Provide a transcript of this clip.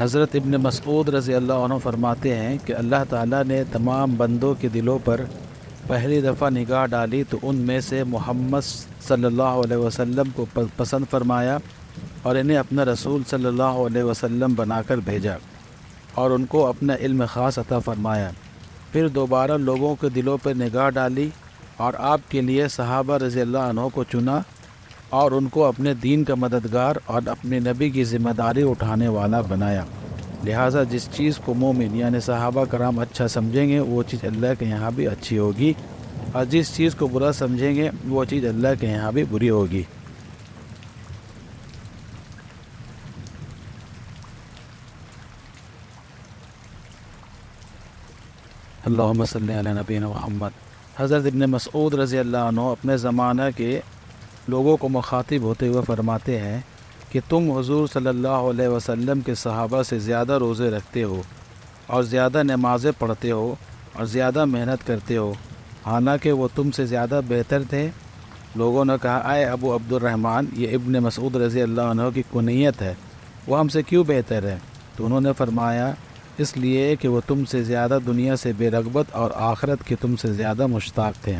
حضرت ابن مسعود رضی اللہ عنہ فرماتے ہیں کہ اللہ تعالیٰ نے تمام بندوں کے دلوں پر پہلی دفعہ نگاہ ڈالی تو ان میں سے محمد صلی اللہ علیہ وسلم کو پسند فرمایا اور انہیں اپنا رسول صلی اللہ علیہ وسلم بنا کر بھیجا اور ان کو اپنا علم خاص عطا فرمایا۔ پھر دوبارہ لوگوں کے دلوں پر نگاہ ڈالی اور آپ کے لیے صحابہ رضی اللہ عنہ کو چنا اور ان کو اپنے دین کا مددگار اور اپنے نبی کی ذمہ داری اٹھانے والا بنایا۔ لہٰذا جس چیز کو مومن یعنی صحابہ کرام اچھا سمجھیں گے وہ چیز اللہ کے یہاں بھی اچھی ہوگی، اور جس چیز کو برا سمجھیں گے وہ چیز اللہ کے یہاں بھی بری ہوگی۔ اللہم صلی علی نبینا محمد۔ حضرت ابن مسعود رضی اللہ عنہ اپنے زمانہ کے لوگوں کو مخاطب ہوتے ہوئے فرماتے ہیں کہ تم حضور صلی اللہ علیہ وسلم کے صحابہ سے زیادہ روزے رکھتے ہو اور زیادہ نمازیں پڑھتے ہو اور زیادہ محنت کرتے ہو، حالانکہ وہ تم سے زیادہ بہتر تھے۔ لوگوں نے کہا اے ابو عبد الرحمن، یہ ابن مسعود رضی اللہ عنہ کی کنیت ہے، وہ ہم سے کیوں بہتر ہے؟ تو انہوں نے فرمایا اس لیے کہ وہ تم سے زیادہ دنیا سے بے رغبت اور آخرت کے تم سے زیادہ مشتاق تھے۔